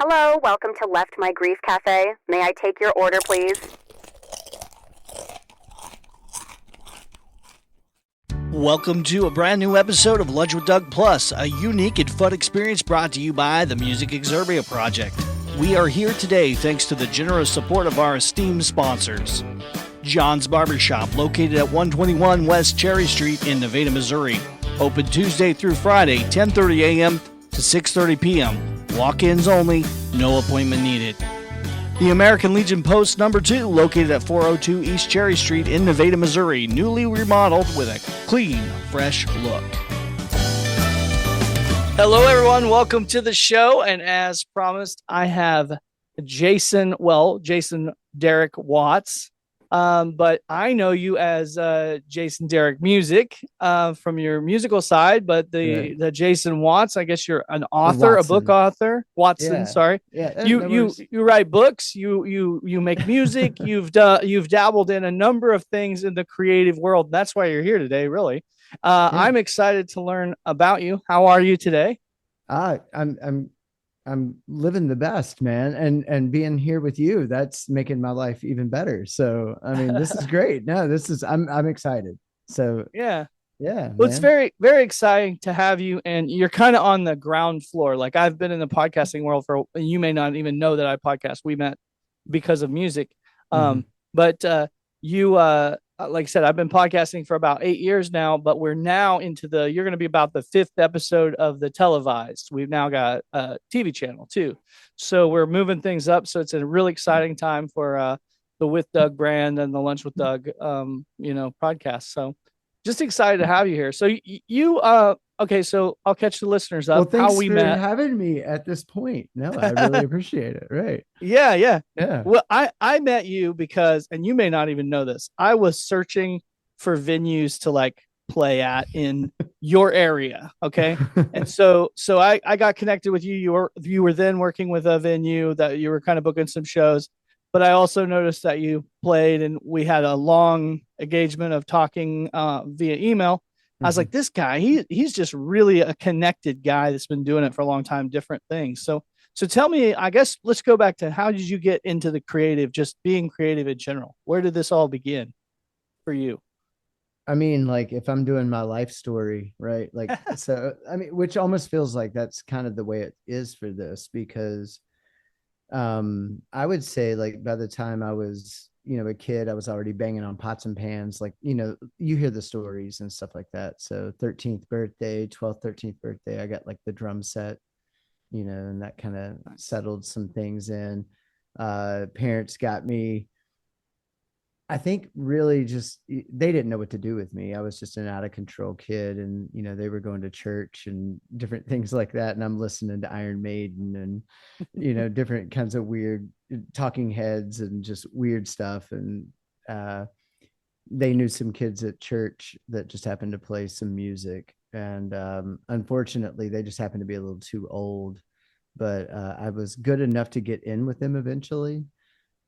Hello, welcome to Left My Grief Cafe. May I take your order, please? Welcome to a brand new episode of Lunch with Doug Plus, a unique and fun experience brought to you by the Music Exurbia Project. We are here today thanks to the generous support of our esteemed sponsors. John's Barbershop, located at 121 West Cherry Street in Nevada, Missouri. Open Tuesday through Friday, 10:30 a.m. to 6:30 p.m. Walk-ins only, no appointment needed. The American Legion Post number 2, located at 402 East Cherry Street in Nevada, Missouri, newly remodeled with a clean, fresh look. Hello, everyone. Welcome to the show. And as promised, I have Jason Derek Watts. But I know you as Jason Derek Music from your musical side, but the Jason Watts, I guess you're an author, a book author. Watson, sorry. Yeah. You write books, you make music, you've dabbled in a number of things in the creative world. That's why you're here today, really. I'm excited to learn about you. How are you today? I'm living the best, man. And being here with you, that's making my life even better. So, I mean, this is great. No, I'm excited. So, yeah. Well, it's very, very exciting to have you. And you're kind of on the ground floor. Like, I've been in the podcasting world and you may not even know that I podcast. We met because of music. But like I said, I've been podcasting for about 8 years now, but we're now you're going to be about the 5th episode of the televised. We've now got a TV channel too. So we're moving things up. So it's a really exciting time for the With Doug brand and the Lunch with Doug, podcast. So just excited to have you here. So okay, so I'll catch the listeners up. Well, thanks how we for met. having me at this point. No, I really appreciate it. Right. Yeah. Well, I met you because, and you may not even know this, I was searching for venues to like play at in your area. Okay. And so I got connected with you. You were then working with a venue that you were kind of booking some shows, but I also noticed that you played and we had a long engagement of talking via email. I was like, this guy, he's just really a connected guy that's been doing it for a long time, different things. So tell me, I guess let's go back to how did you get into the creative, just being creative in general? Where did this all begin for you? I mean, like if I'm doing my life story, right? Like, so, I mean, which almost feels like that's kind of the way it is for this, because I would say like by the time I was, a kid, I was already banging on pots and pans. Like, you hear the stories and stuff like that. So 13th birthday, 12th, 13th birthday, I got like the drum set, and that kind of settled some things in. Parents got me, I think really just, they didn't know what to do with me. I was just an out of control kid and, they were going to church and different things like that. And I'm listening to Iron Maiden and, different kinds of weird Talking Heads and just weird stuff. And they knew some kids at church that just happened to play some music. And unfortunately, they just happened to be a little too old. But I was good enough to get in with them eventually.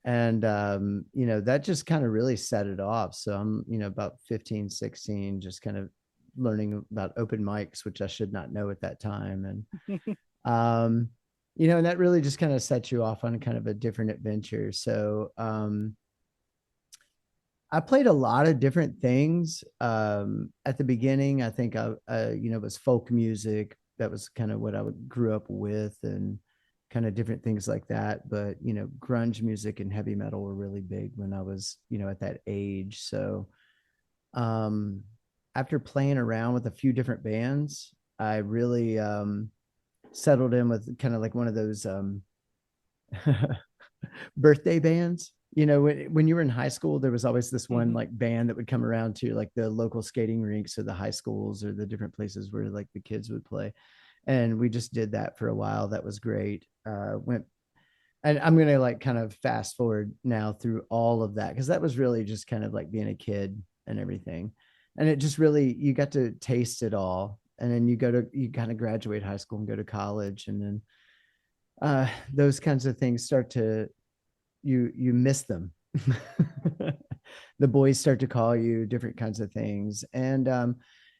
And that just kind of really set it off. So I'm about 15, 16, just kind of learning about open mics, which I should not know at that time. And and that really just kind of sets you off on kind of a different adventure. So I played a lot of different things. At the beginning, I think I was folk music. That was kind of what I grew up with, and kind of different things like that. But, grunge music and heavy metal were really big when I was, at that age. So after playing around with a few different bands, I really settled in with kind of like one of those birthday bands. When you were in high school, there was always this one like band that would come around to like the local skating rinks or the high schools or the different places where like the kids would play. And we just did that for a while. That was great. And I'm going to like kind of fast forward now through all of that, because that was really just kind of like being a kid and everything. And it just really, you got to taste it all. And then you kind of graduate high school and go to college. And then those kinds of things start to, you miss them. The boys start to call you different kinds of things. And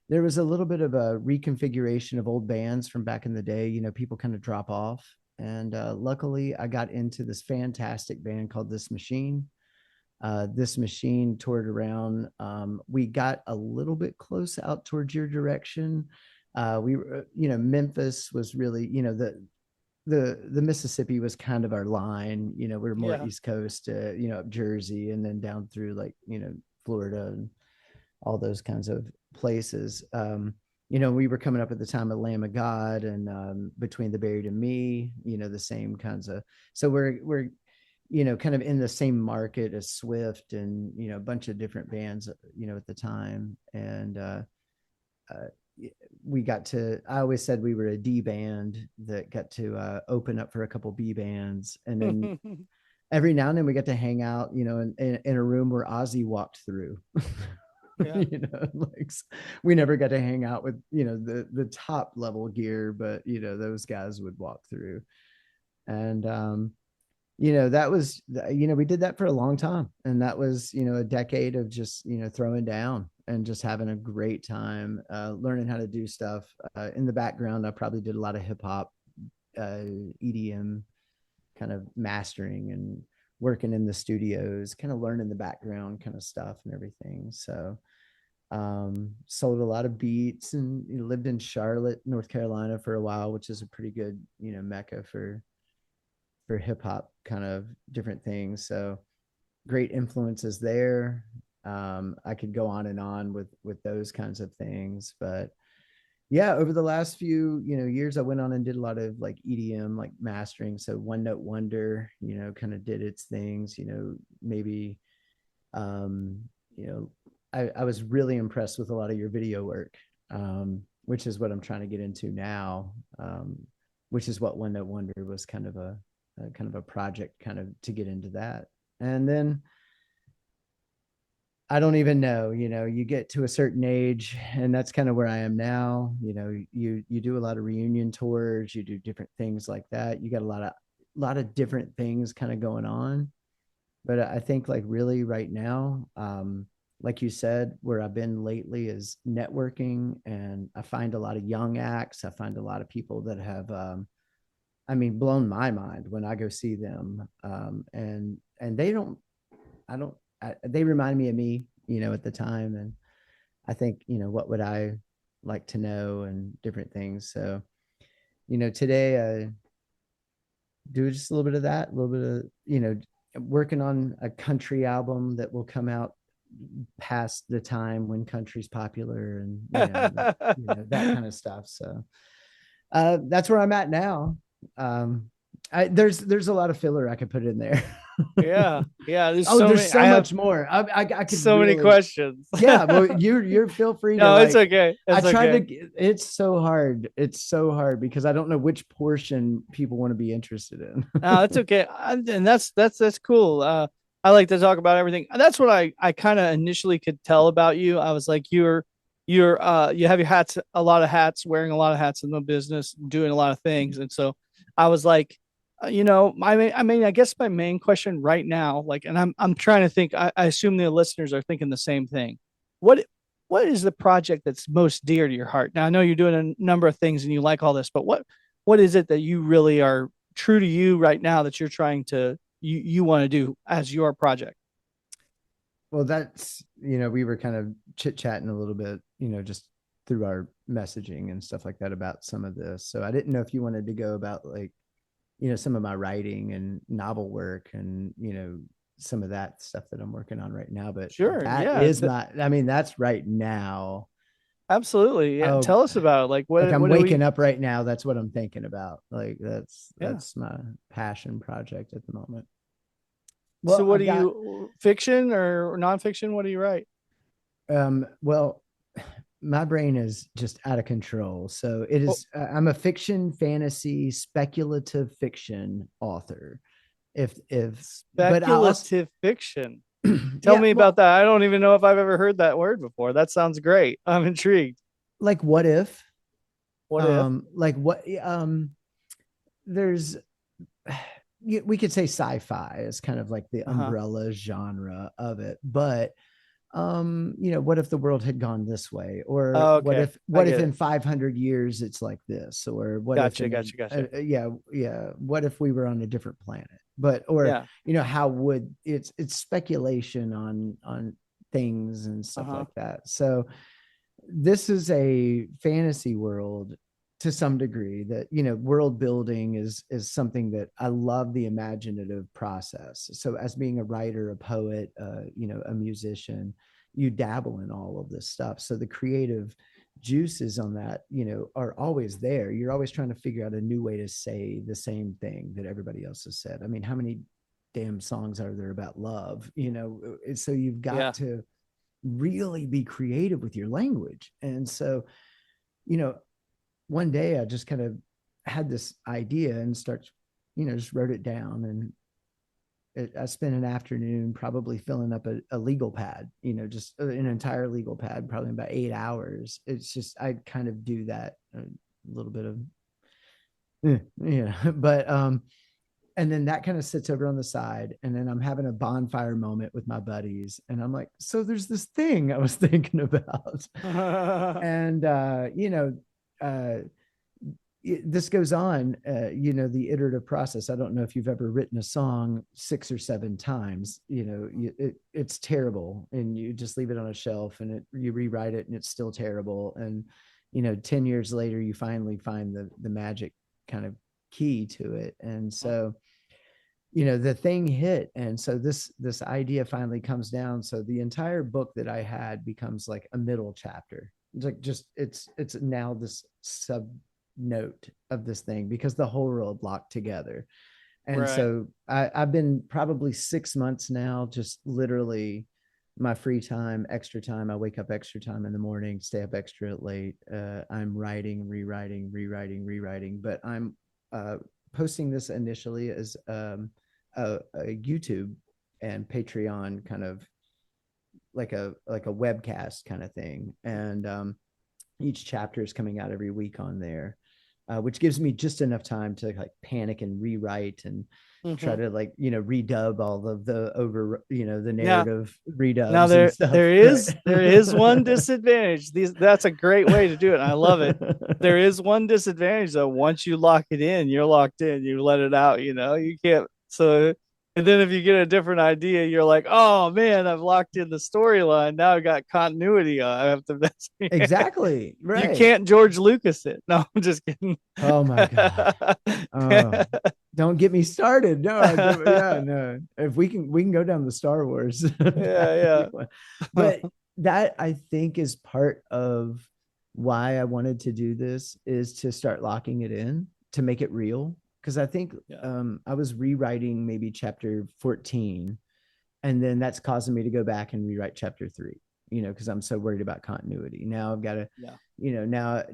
there was a little bit of a reconfiguration of old bands from back in the day. People kind of drop off. And luckily I got into this fantastic band called This Machine. This Machine toured around. We got a little bit close out towards your direction. We were, Memphis was really, the Mississippi was kind of our line. We're more East Coast, up Jersey, and then down through like, Florida and all those kinds of places. We were coming up at the time of Lamb of God and Between the Buried and Me, the same kinds of, so we're kind of in the same market as Swift and, a bunch of different bands, at the time. And I always said we were a D band that got to open up for a couple B bands. And then every now and then we got to hang out, in a room where Ozzy walked through. Yeah. We never got to hang out with, the top level gear, but, those guys would walk through. And, that was, we did that for a long time. And that was, a decade of just, throwing down and just having a great time, learning how to do stuff. In the background, I probably did a lot of hip hop, EDM kind of mastering and working in the studios, kind of learning the background kind of stuff and everything. So, sold a lot of beats and lived in Charlotte, North Carolina for a while, which is a pretty good, mecca for hip hop kind of different things. So great influences there. I could go on and on with those kinds of things, but yeah, over the last few, years, I went on and did a lot of like EDM, like mastering. So One Note Wonder, kind of did its things, maybe, I was really impressed with a lot of your video work, which is what I'm trying to get into now, which is what One Note Wonder was kind of a project kind of to get into that. And then I don't even know, you get to a certain age, and that's kind of where I am now. You do a lot of reunion tours, you do different things like that. You got a lot of different things kind of going on. But I think like really right now, like you said, where I've been lately is networking, and I find a lot of young acts. I find a lot of people that have, blown my mind when I go see them. And they remind me of me, at the time. And I think, what would I like to know and different things. So, today I do just a little bit of that, a little bit of, working on a country album that will come out past the time when country's popular and, that kind of stuff. So that's where I'm at now. There's a lot of filler I could put in there. yeah there's so much more. I could so really, many questions. Yeah, well, you're feel free to. No, it's okay. It's so hard because I don't know which portion people want to be interested in. No, it's okay. And that's cool. I like to talk about everything. That's what I kind of initially could tell about you. I was like, you have your hats, a lot of hats, wearing a lot of hats in the business, doing a lot of things. And so I was like, I guess my main question right now, like, and I'm trying to think, I assume the listeners are thinking the same thing. What is the project that's most dear to your heart? Now I know you're doing a number of things and you like all this, but what is it that you really are true to you right now that you're trying to, you want to do as your project? Well, that's, we were kind of chit chatting a little bit, just through our messaging and stuff like that about some of this. So I didn't know if you wanted to go about like, some of my writing and novel work and, some of that stuff that I'm working on right now, but sure. That's right now. Absolutely. Yeah. Oh, tell us about it. Like I'm waking up right now. That's what I'm thinking about. Like that's my passion project at the moment. Well, so what do you, fiction or nonfiction? What do you write? Well, my brain is just out of control. So it is, I'm a fiction, fantasy, speculative fiction author. Speculative fiction. Tell me about that. I don't even know if I've ever heard that word before. That sounds great. I'm intrigued. Like what if? There's, we could say sci-fi is kind of like the umbrella genre of it, but what if the world had gone this way, or Oh, what okay. if in 500 years it's like this, or what if Gotcha. yeah, what if we were on a different planet, but, or, Yeah. how would it's speculation on things and stuff Uh-huh. like that. So this is a fantasy world to some degree. That, world building is something that I love, the imaginative process. So as being a writer, a poet, a musician, you dabble in all of this stuff. So the creative juices on that, are always there. You're always trying to figure out a new way to say the same thing that everybody else has said. I mean, how many damn songs are there about love? So you've got to really be creative with your language. And so, one day I just kind of had this idea and just wrote it down. And I spent an afternoon probably filling up a legal pad, just an entire legal pad, probably about 8 hours. It's just, I kind of do that a little bit of, but, and then that kind of sits over on the side. And then I'm having a bonfire moment with my buddies. And I'm like, so there's this thing I was thinking about. And, this goes on, the iterative process. I don't know if you've ever written a song 6 or 7 times, it's terrible. And you just leave it on a shelf and you rewrite it and it's still terrible. And, 10 years later, you finally find the magic kind of key to it. And so, the thing hit. And so this idea finally comes down. So the entire book that I had becomes like a middle chapter. It's like, it's now this sub note of this thing, because the whole world locked together. And so I've been probably 6 months now, just literally my free time, extra time. I wake up extra time in the morning, stay up extra late. I'm writing, rewriting, but I'm posting this initially as a YouTube and Patreon kind of like a webcast kind of thing. And each chapter is coming out every week on there, which gives me just enough time to like panic and rewrite and try to redub all of the the narrative redubs. Now there is one disadvantage. That's a great way to do it. I love it. There is one disadvantage though. Once you lock it in, you're locked in. You let it out. You can't. So, and then if you get a different idea, you're like, oh man, I've locked in the storyline. Now I got continuity. I have to exactly right. You can't George Lucas it. No, I'm just kidding. Oh my god. Don't get me started. No. If we can go down the Star Wars. Yeah. But that, I think, is part of why I wanted to do this, is to start locking it in, to make it real. Because I think I was rewriting maybe chapter 14, and then that's causing me to go back and rewrite chapter 3. Because I'm so worried about continuity. Now I've got to, now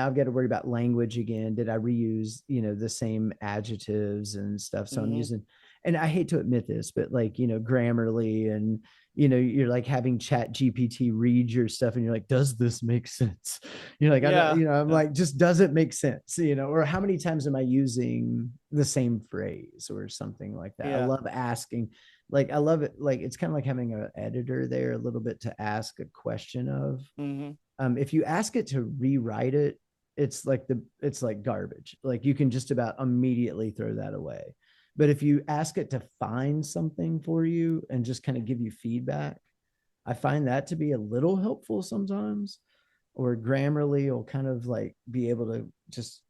I've got to worry about language again. Did I reuse, the same adjectives and stuff? So I'm using, and I hate to admit this, but like, Grammarly, and, you're like having Chat GPT read your stuff and you're like, does this make sense? You're like, I'm like, just does it make sense? Or how many times am I using the same phrase or something like that? I love asking. Like, I love it. Like, it's kind of like having an editor there a little bit to ask a question of. If you ask it to rewrite it, it's like garbage. Like, you can just about immediately throw that away. But if you ask it to find something for you and just kind of give you feedback, I find that to be a little helpful sometimes. Or Grammarly will kind of like be able to just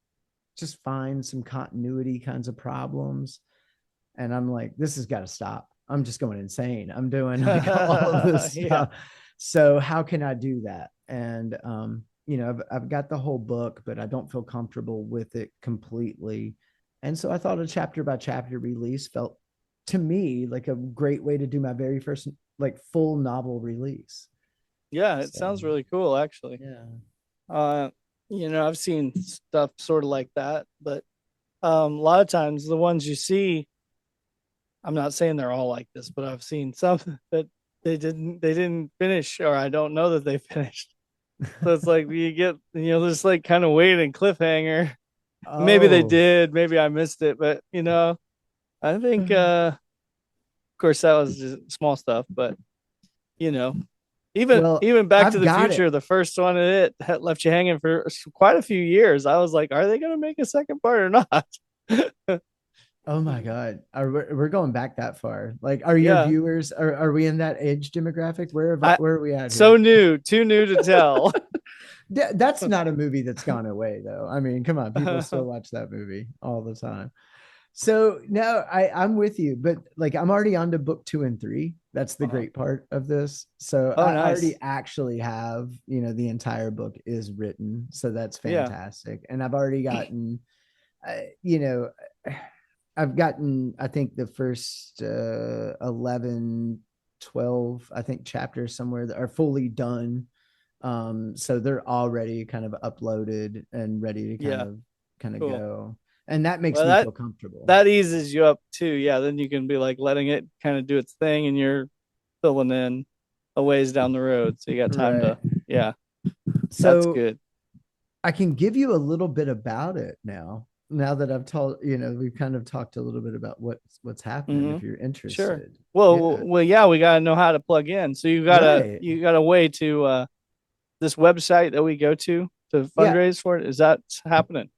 find some continuity kinds of problems. And I'm like, this has got to stop. I'm just going insane. I'm doing like all of this stuff. So how can I do that? And, I've got the whole book, but I don't feel comfortable with it completely. And so I thought a chapter by chapter release felt to me like a great way to do my very first like full novel release. Yeah, it sounds really cool, actually. Yeah. I've seen stuff sort of like that, but a lot of times the ones you see, I'm not saying they're all like this, but I've seen some that they didn't finish, or I don't know that they finished. So it's like you get, just like kind of waiting cliffhanger. Maybe they did, maybe I missed it, but I think of course that was just small stuff, but Well, Even Back to I've the got it. Future, the first one, it had left you hanging for quite a few years. I was like, are they going to make a second part or not? Oh my God. We're going back that far. Like, are your Yeah, viewers, are we in that age demographic? I Where are we at so here? new, too new to tell. That's not a movie that's gone away though. I mean, come on, people still watch that movie all the time. So no, I'm with you, but like I'm already on to book 2 and 3. That's the Uh-huh. great part of this. So Oh, I already nice. actually have, the entire book is written. So that's Yeah. fantastic. And I've already gotten, you know, I've gotten, I think the first 11, 12, I think chapters somewhere that are fully done. So they're already kind of uploaded and ready to Yeah. kind of Cool. go. And that makes Well, me feel comfortable. that eases you up too. Yeah. Then you can be like letting it kind of do its thing, and you're filling in a ways down the road. So you got time Right. to, yeah, that's So good. I can give you a little bit about it now. Now that I've told, we've kind of talked a little bit about what's happening Hmm. if you're Sure. interested. Well, Yeah. yeah, we got to know how to plug in. So Right. you got a way to, this website that we go to Yeah. fundraise for it. Is that happening?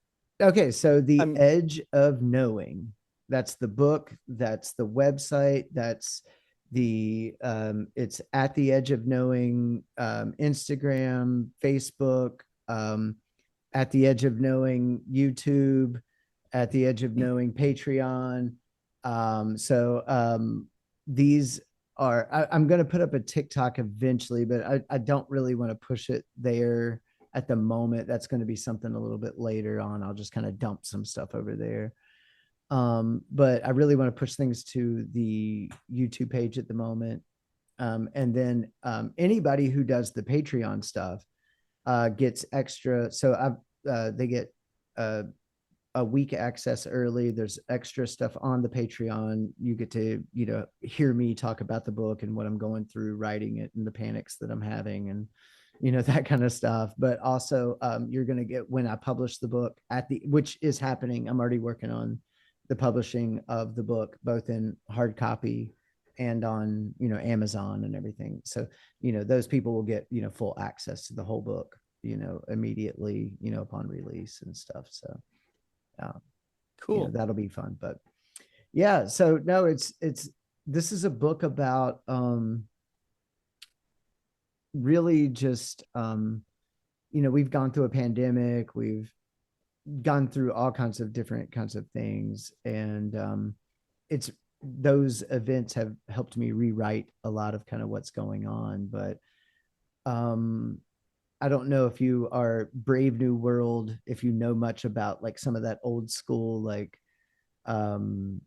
Okay. So The I'm, Edge of Knowing. That's the book. That's the website. That's it's at the Edge of Knowing, Instagram, Facebook, at the Edge of Knowing YouTube, at the Edge of Knowing Patreon. These are, I'm going to put up a TikTok eventually, but I don't really want to push it there at the moment. That's going to be something a little bit later on. I'll just kind of dump some stuff over there. But I really want to push things to the YouTube page at the moment. And then anybody who does the Patreon stuff gets extra. So they get a week access early. There's extra stuff on the Patreon. You get to, hear me talk about the book and what I'm going through writing it and the panics that I'm having and, that kind of stuff. But also you're going to get, when I publish the book which is happening, I'm already working on the publishing of the book, both in hard copy and on, Amazon and everything. So, those people will get, full access to the whole book, immediately, upon release and stuff. So, um, cool. that'll be fun. But yeah, so no, this is a book about really just we've gone through a pandemic, we've gone through all kinds of different kinds of things, and it's those events have helped me rewrite a lot of kind of what's going on. But I don't know if you are Brave New World, if you know much about like some of that old school like um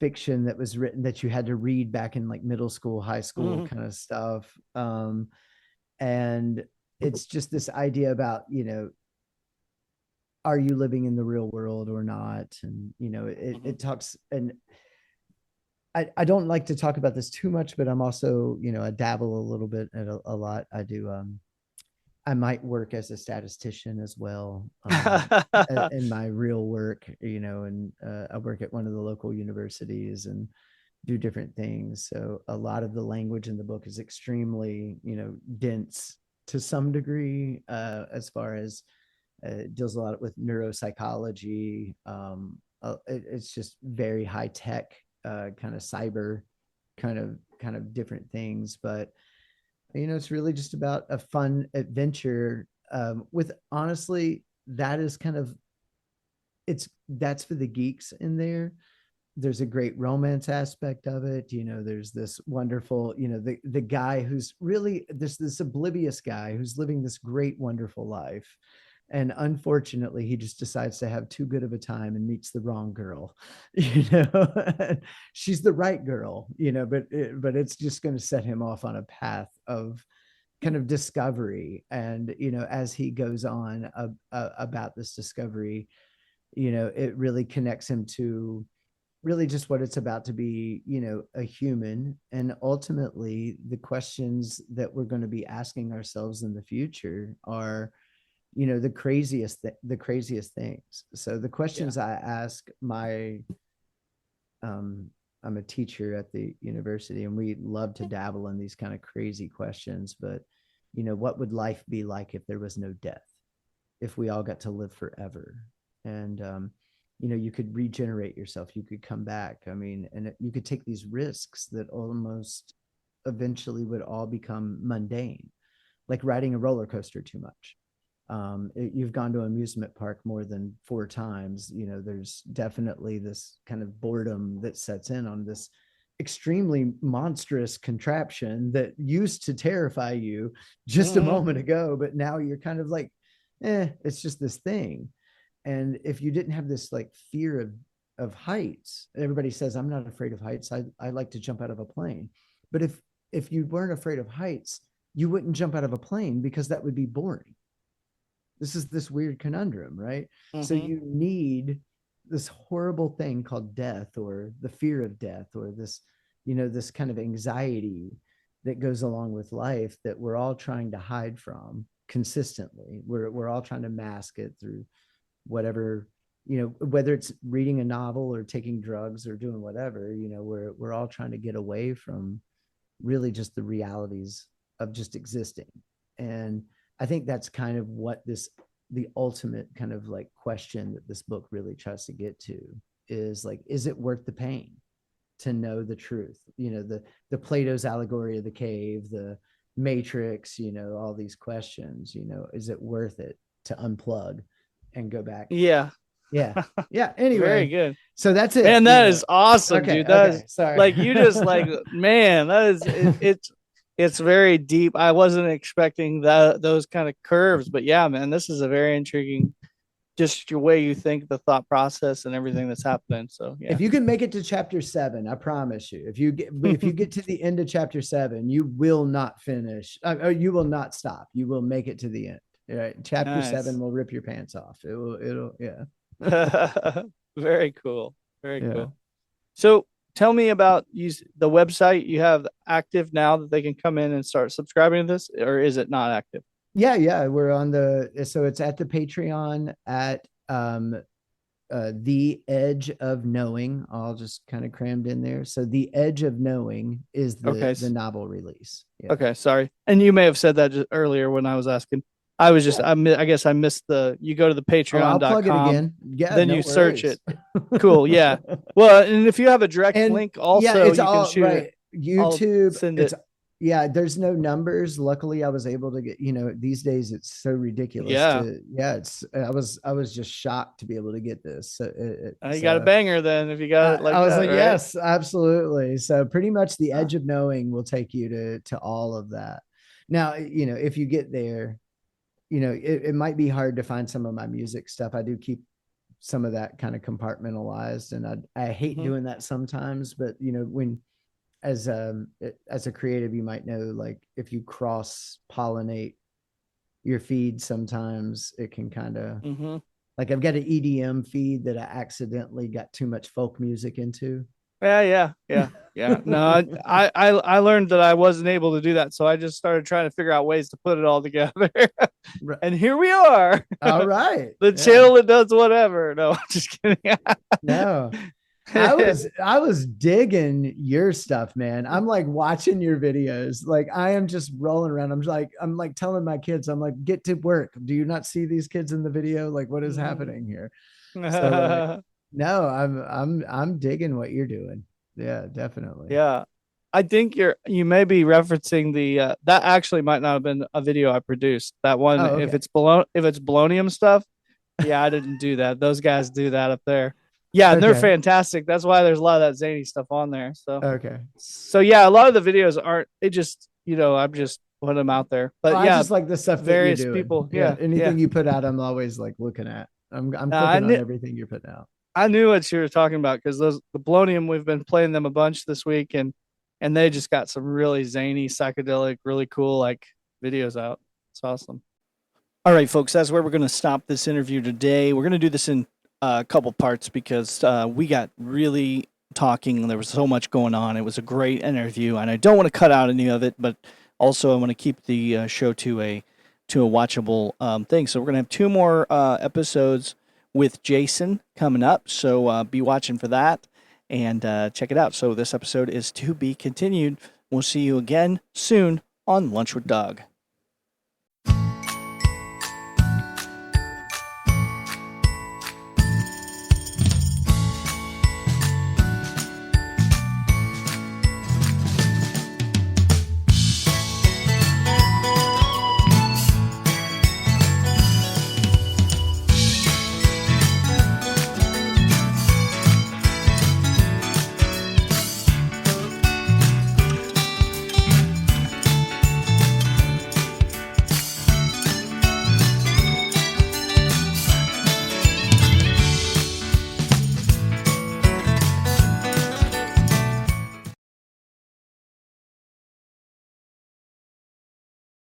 fiction that was written that you had to read back in like middle school, high school Mm-hmm. kind of stuff. And it's just this idea about, are you living in the real world or not? And Mm-hmm. it talks, and I don't like to talk about this too much, but I'm also, I dabble a little bit and a lot. I do I might work as a statistician as well in my real work, and I work at one of the local universities and do different things. So a lot of the language in the book is extremely, dense to some degree, as far as it deals a lot with neuropsychology. It's just very high tech, kind of cyber, kind of different things, but it's really just about a fun adventure. With honestly, that is kind of that's for the geeks in there. There's a great romance aspect of it. There's this wonderful, the guy who's really this oblivious guy who's living this great, wonderful life. And unfortunately, he just decides to have too good of a time and meets the wrong girl. She's the right girl, but it's just going to set him off on a path of kind of discovery. And as he goes on about this discovery, it really connects him to really just what it's about to be, a human. And ultimately, the questions that we're going to be asking ourselves in the future are, the craziest things. So the Yeah. questions I ask my I'm a teacher at the university, and we love to dabble in these kind of crazy questions. But, what would life be like if there was no death? If we all got to live forever? And, you could regenerate yourself. You could come back. I mean, and you could take these risks that almost eventually would all become mundane, like riding a roller coaster too much. You've gone to an amusement park more than 4 times, there's definitely this kind of boredom that sets in on this extremely monstrous contraption that used to terrify you just a moment ago, but now you're kind of like, it's just this thing. And if you didn't have this like fear of heights, everybody says, I'm not afraid of heights. I like to jump out of a plane. But if you weren't afraid of heights, you wouldn't jump out of a plane, because that would be boring. This is this weird conundrum, right? So you need this horrible thing called death, or the fear of death, or this, this kind of anxiety that goes along with life that we're all trying to hide from consistently. We're all trying to mask it through whatever, whether it's reading a novel or taking drugs or doing whatever, we're all trying to get away from really just the realities of just existing. And I think that's kind of what the ultimate kind of like question that this book really tries to get to is like, is it worth the pain to know the truth? The Plato's allegory of the cave, the Matrix, all these questions, is it worth it to unplug and go back? Yeah. Anyway, very good. So that's it. Man, that is awesome, okay, dude. That is sorry. like, you just like, man, that is it's very deep. I wasn't expecting those kind of curves, but yeah, man, this is a very intriguing, just your way you think, the thought process and everything that's happening. So yeah. If you can make it to chapter 7, I promise you, if you get to the end of chapter 7, you will not finish. You will not stop. You will make it to the end. Right? Chapter 7 will rip your pants off. It'll yeah. Very cool. Very cool. So tell me about the website you have active now that they can come in and start subscribing to this, or is it not active? Yeah. We're on so it's at the Patreon at The Edge of Knowing. All just kind of crammed in there. So The Edge of Knowing is the novel release. Yeah. Okay. Sorry. And you may have said that just earlier when I was asking. I was just, I guess I missed you go to the Patreon.com. I'll plug it again. Yeah. Then you search it. Cool. Yeah. Well, and if you have a direct link also, it's you all, can shoot right. it. YouTube. Send it. Yeah. There's no numbers. Luckily I was able to get, these days it's so ridiculous. I was just shocked to be able to get this. So you got a banger then if you got it like that. I was like, right? Yes, absolutely. So pretty much The Edge of Knowing will take you to all of that. Now, if you get there, it might be hard to find some of my music stuff. I do keep some of that kind of compartmentalized, and I hate doing that sometimes, but when as a creative, you might know, like if you cross pollinate your feed, sometimes it can kind of like, I've got an EDM feed that I accidentally got too much folk music into. Yeah. No, I learned that I wasn't able to do that, so I just started trying to figure out ways to put it all together. Right. And here we are. All right. The channel that does whatever. No, I'm just kidding. No. I was digging your stuff, man. I'm like watching your videos. Like I am just rolling around. I'm like telling my kids, I'm like, get to work. Do you not see these kids in the video? Like, what is happening here? So no, I'm digging what you're doing. Yeah, definitely. Yeah. I think you may be referencing the that actually might not have been a video I produced. That one, okay. if it's Bolognium stuff, yeah, I didn't do that. Those guys do that up there. Yeah, and they're fantastic. That's why there's a lot of that zany stuff on there. So So yeah, a lot of the videos aren't. It just I'm just putting them out there. But I just like the stuff various that you're doing. people. Anything you put out, I'm always like looking at. I'm clicking on everything you're putting out. I knew what you were talking about because the Bolognium, we've been playing them a bunch this week, and they just got some really zany, psychedelic, really cool like videos out. It's awesome. All right, folks, that's where we're going to stop this interview today. We're going to do this in a couple parts because we got really talking. There was so much going on. It was a great interview, and I don't want to cut out any of it, but also I want to keep the show to a watchable thing. So we're going to have 2 more episodes with Jason coming up, so be watching for that. and check it out. So this episode is to be continued. We'll see you again soon on Lunch with Doug.